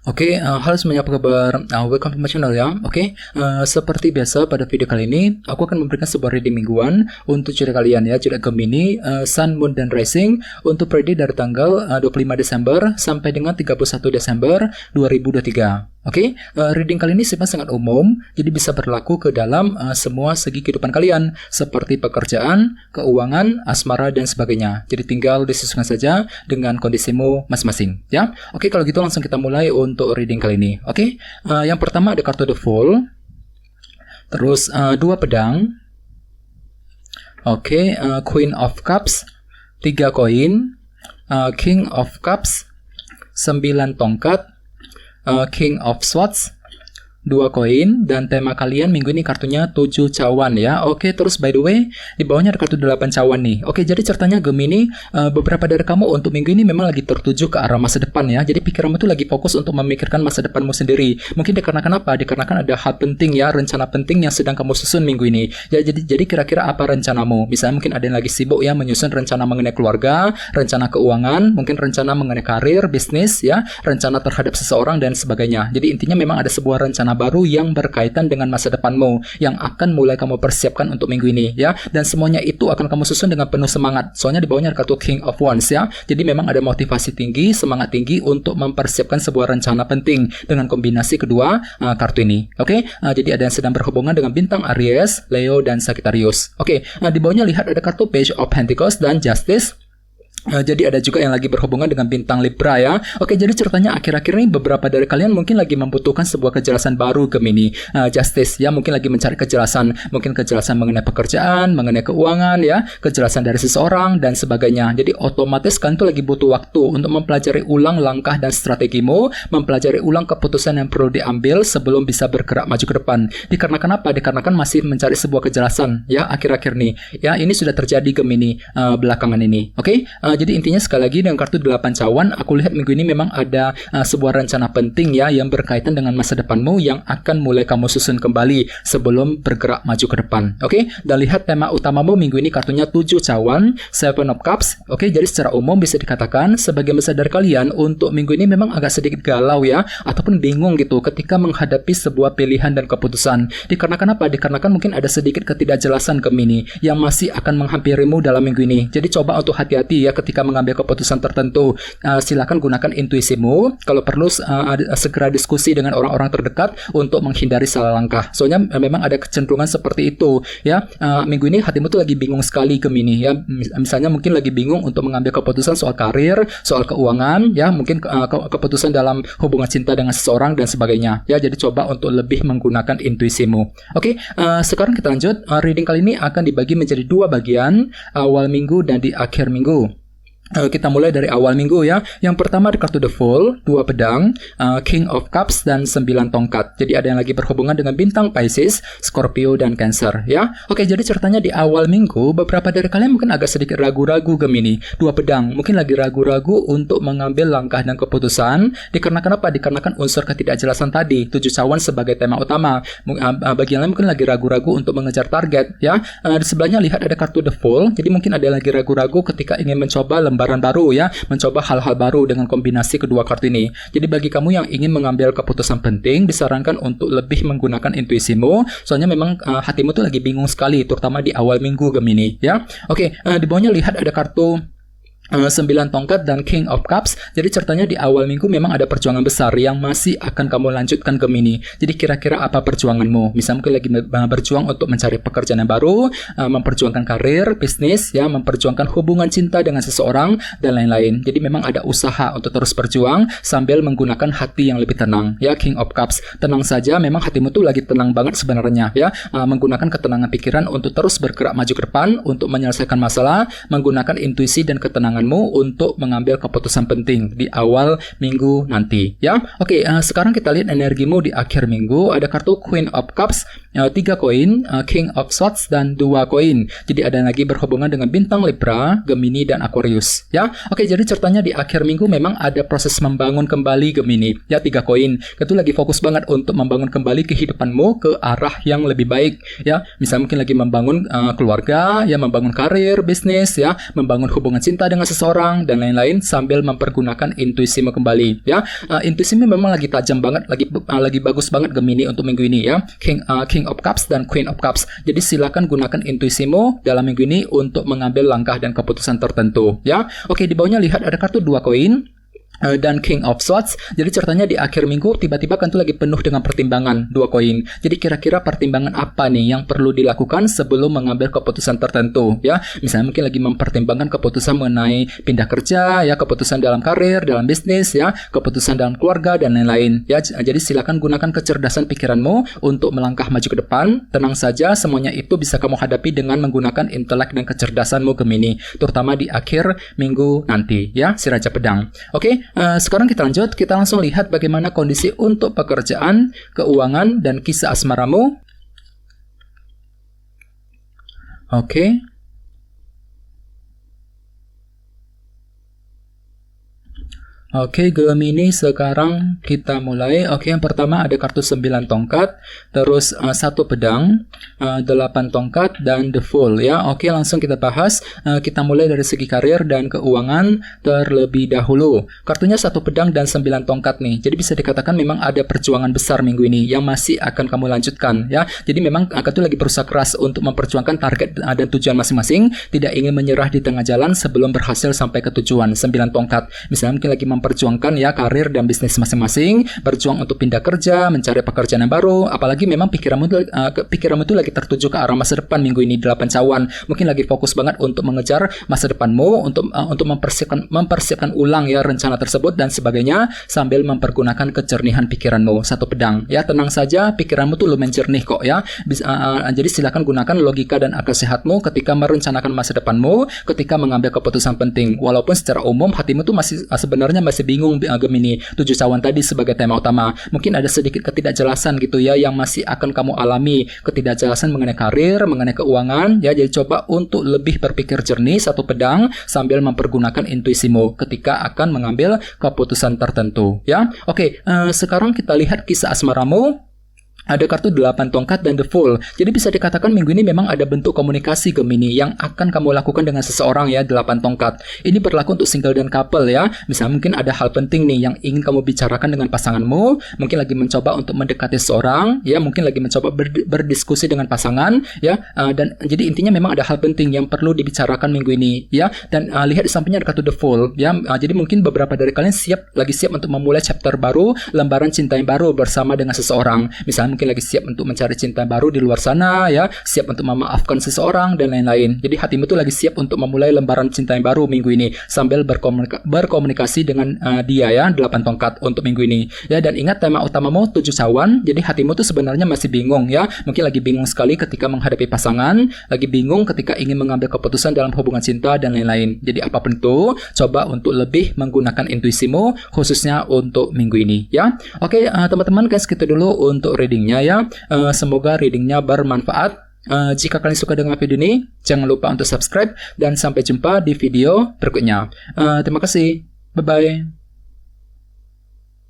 Halo semuanya, apa kabar? Welcome to my channel ya. Seperti biasa pada video kali ini, aku akan memberikan sebuah reading mingguan untuk zodiak kalian ya, zodiak Gemini, Sun, Moon, dan Rising untuk periode dari tanggal 25 Desember sampai dengan 31 Desember 2023. Reading kali ini sifatnya sangat umum, jadi bisa berlaku ke dalam semua segi kehidupan kalian, seperti pekerjaan, keuangan, asmara, dan sebagainya. Jadi tinggal disesuaikan saja dengan kondisimu masing-masing ya. Kalau gitu langsung kita mulai untuk reading kali ini. Yang pertama ada kartu The Fool, terus dua pedang, Queen of Cups, 3 koin, King of Cups, 9 tongkat, King of Swords, 2 koin, dan tema kalian minggu ini kartunya 7 cawan ya. Terus by the way, di bawahnya ada kartu 8 cawan nih. Jadi ceritanya Gemini, beberapa dari kamu untuk minggu ini memang lagi tertuju ke arah masa depan ya. Jadi pikiranmu tuh lagi fokus untuk memikirkan masa depanmu sendiri. Mungkin dikarenakan apa? Dikarenakan ada hal penting ya, rencana penting yang sedang kamu susun minggu ini. Ya, jadi kira-kira apa rencanamu? Misalnya mungkin ada yang lagi sibuk ya menyusun rencana mengenai keluarga, rencana keuangan, mungkin rencana mengenai karir, bisnis ya, rencana terhadap seseorang dan sebagainya. Jadi intinya memang ada sebuah rencana baru yang berkaitan dengan masa depanmu yang akan mulai kamu persiapkan untuk minggu ini ya, dan semuanya itu akan kamu susun dengan penuh semangat. Soalnya di bawahnya ada kartu King of Wands ya. Jadi memang ada motivasi tinggi, semangat tinggi untuk mempersiapkan sebuah rencana penting dengan kombinasi kedua kartu ini. Jadi ada yang sedang berhubungan dengan bintang Aries, Leo, dan Sagittarius. Di bawahnya lihat ada kartu Page of Pentacles dan Justice. Jadi ada juga yang lagi berhubungan dengan bintang Libra ya. Jadi ceritanya akhir-akhir ini beberapa dari kalian mungkin lagi membutuhkan sebuah kejelasan baru Gemini. Justice ya, mungkin lagi mencari kejelasan, mungkin kejelasan mengenai pekerjaan, mengenai keuangan ya, kejelasan dari seseorang dan sebagainya. Jadi otomatis kalian tuh lagi butuh waktu untuk mempelajari ulang langkah dan strategimu, mempelajari ulang keputusan yang perlu diambil sebelum bisa bergerak maju ke depan. Dikarenakan apa? Dikarenakan masih mencari sebuah kejelasan ya akhir-akhir ini. Ya, ini sudah terjadi Gemini belakangan ini. Jadi intinya sekali lagi dengan kartu 8 cawan, aku lihat minggu ini memang ada sebuah rencana penting ya yang berkaitan dengan masa depanmu yang akan mulai kamu susun kembali sebelum bergerak maju ke depan. Dan lihat tema utamamu minggu ini kartunya 7 cawan, 7 of Cups. Jadi secara umum bisa dikatakan sebagian besar dari kalian untuk minggu ini memang agak sedikit galau ya, ataupun bingung gitu ketika menghadapi sebuah pilihan dan keputusan. Dikarenakan apa? Dikarenakan mungkin ada sedikit ketidakjelasan Gemini yang masih akan menghampirimu dalam minggu ini. Jadi coba untuk hati-hati ya ketika mengambil keputusan tertentu. Silakan gunakan intuisimu. Kalau perlu segera diskusi dengan orang-orang terdekat untuk menghindari salah langkah. Soalnya memang ada kecenderungan seperti itu ya. Minggu ini hatimu tuh lagi bingung sekali Gemini ya. Misalnya mungkin lagi bingung untuk mengambil keputusan soal karir, soal keuangan ya, mungkin keputusan dalam hubungan cinta dengan seseorang dan sebagainya ya. Jadi coba untuk lebih menggunakan intuisimu. Sekarang kita lanjut. Reading kali ini akan dibagi menjadi 2 bagian, awal minggu dan di akhir minggu. Kita mulai dari awal minggu ya. Yang pertama ada kartu The Fool, 2 pedang, King of Cups, dan 9 tongkat. Jadi ada yang lagi berhubungan dengan bintang Pisces, Scorpio, dan Cancer ya. Jadi ceritanya di awal minggu beberapa dari kalian mungkin agak sedikit ragu-ragu Gemini. 2 pedang mungkin lagi ragu-ragu untuk mengambil langkah dan keputusan. Dikarenakan apa? Dikarenakan unsur ketidakjelasan tadi. 7 cawan sebagai tema utama. Bagi yang lain mungkin lagi ragu-ragu untuk mengejar target ya. Di sebelahnya lihat ada kartu The Fool. Jadi mungkin ada yang lagi ragu-ragu ketika ingin mencoba lembaran baru ya, mencoba hal-hal baru dengan kombinasi kedua kartu ini. Jadi bagi kamu yang ingin mengambil keputusan penting, disarankan untuk lebih menggunakan intuisimu. Soalnya memang hatimu tuh lagi bingung sekali, terutama di awal minggu Gemini ya. Di bawahnya lihat ada kartu 9 tongkat dan King of Cups. Jadi ceritanya di awal minggu memang ada perjuangan besar yang masih akan kamu lanjutkan Gemini. Jadi kira-kira apa perjuanganmu? Misalnya mungkin lagi berjuang untuk mencari pekerjaan yang baru, memperjuangkan karir, bisnis ya, memperjuangkan hubungan cinta dengan seseorang dan lain-lain. Jadi memang ada usaha untuk terus berjuang sambil menggunakan hati yang lebih tenang ya. King of Cups, tenang saja, memang hatimu tuh lagi tenang banget sebenarnya ya. Menggunakan ketenangan pikiran untuk terus bergerak maju ke depan, untuk menyelesaikan masalah, menggunakan intuisi dan ketenangan untuk mengambil keputusan penting di awal minggu nanti ya. Sekarang kita lihat energimu di akhir minggu. Ada kartu Queen of Cups, 3 koin, King of Swords, dan 2 koin. Jadi ada yang lagi berhubungan dengan bintang Libra, Gemini, dan Aquarius ya. Jadi ceritanya di akhir minggu memang ada proses membangun kembali Gemini ya. 3 koin itu lagi fokus banget untuk membangun kembali kehidupanmu ke arah yang lebih baik ya. Misalnya mungkin lagi membangun keluarga ya, membangun karir, bisnis ya, membangun hubungan cinta dengan dengan seseorang dan lain-lain sambil mempergunakan intuisimu kembali ya. Intuisimu memang lagi tajam banget, lagi bagus banget Gemini untuk minggu ini ya. King of Cups dan Queen of Cups. Jadi silakan gunakan intuisimu dalam minggu ini untuk mengambil langkah dan keputusan tertentu ya. Oke, di bawahnya lihat ada kartu 2 koin dan King of Swords. Jadi ceritanya di akhir minggu tiba-tiba kan tuh lagi penuh dengan pertimbangan 2 koin. Jadi kira-kira pertimbangan apa nih yang perlu dilakukan sebelum mengambil keputusan tertentu ya. Misalnya mungkin lagi mempertimbangkan keputusan mengenai pindah kerja ya, keputusan dalam karir, dalam bisnis ya, keputusan dalam keluarga dan lain-lain ya. Jadi silakan gunakan kecerdasan pikiranmu untuk melangkah maju ke depan. Tenang saja, semuanya itu bisa kamu hadapi dengan menggunakan intelek dan kecerdasanmu Gemini, terutama di akhir minggu nanti ya, si Raja Pedang. Oke. Sekarang kita lanjut, kita langsung lihat bagaimana kondisi untuk pekerjaan, keuangan, dan kisah asmaramu. Oke. Oke, Gemini, sekarang kita mulai. Oke, yang pertama ada kartu 9 tongkat, terus 1 pedang, 8 tongkat, dan the Fool ya. Oke, langsung kita bahas. Kita mulai dari segi karir dan keuangan terlebih dahulu. Kartunya 1 pedang dan 9 tongkat nih. Jadi bisa dikatakan memang ada perjuangan besar minggu ini yang masih akan kamu lanjutkan ya. Jadi memang tuh lagi berusaha keras untuk memperjuangkan target dan tujuan masing-masing, tidak ingin menyerah di tengah jalan sebelum berhasil sampai ke tujuan. 9 tongkat. Misalnya mungkin lagi memperjuangkan ya karir dan bisnis masing-masing, berjuang untuk pindah kerja, mencari pekerjaan yang baru, apalagi memang pikiranmu itu lagi tertuju ke arah masa depan minggu ini. 8 cawan, mungkin lagi fokus banget untuk mengejar masa depanmu, untuk mempersiapkan ulang ya rencana tersebut dan sebagainya sambil mempergunakan kejernihan pikiranmu. 1 pedang ya, tenang saja, pikiranmu tuh lumayan jernih kok ya. Jadi silakan gunakan logika dan akal sehatmu ketika merencanakan masa depanmu, ketika mengambil keputusan penting. Walaupun secara umum hatimu tuh sebenarnya masih bingung Gemini. 7 cawan tadi sebagai tema utama. Mungkin ada sedikit ketidakjelasan gitu ya yang masih akan kamu alami. Ketidakjelasan mengenai karir, mengenai keuangan ya. Jadi coba untuk lebih berpikir jernih, 1 pedang, sambil mempergunakan intuisimu ketika akan mengambil keputusan tertentu ya. Oke, sekarang kita lihat kisah asmaramu. Ada kartu 8 tongkat dan the Fool. Jadi bisa dikatakan minggu ini memang ada bentuk komunikasi Gemini yang akan kamu lakukan dengan seseorang ya, 8 tongkat. Ini berlaku untuk single dan couple ya. Misalnya mungkin ada hal penting nih yang ingin kamu bicarakan dengan pasanganmu, mungkin lagi mencoba untuk mendekati seseorang ya, mungkin lagi mencoba berdiskusi dengan pasangan ya. Dan jadi intinya memang ada hal penting yang perlu dibicarakan minggu ini ya. Dan lihat di sampingnya ada kartu the Fool ya. Jadi mungkin beberapa dari kalian lagi siap untuk memulai chapter baru, lembaran cinta yang baru bersama dengan seseorang. Misalnya mungkin lagi siap untuk mencari cinta baru di luar sana ya, siap untuk memaafkan seseorang dan lain-lain. Jadi hatimu tuh lagi siap untuk memulai lembaran cinta yang baru minggu ini sambil berkomunikasi dengan dia ya, 8 tongkat untuk minggu ini ya. Dan ingat tema utamamu 7 cawan. Jadi hatimu tuh sebenarnya masih bingung ya, mungkin lagi bingung sekali ketika menghadapi pasangan, lagi bingung ketika ingin mengambil keputusan dalam hubungan cinta dan lain-lain. Jadi apapun itu, coba untuk lebih menggunakan intuisimu khususnya untuk minggu ini ya. Oke, teman-teman, guys, segitu dulu untuk reading ya. Semoga readingnya bermanfaat. Jika kalian suka dengan video ini, jangan lupa untuk subscribe dan sampai jumpa di video berikutnya. Terima kasih. Bye-bye.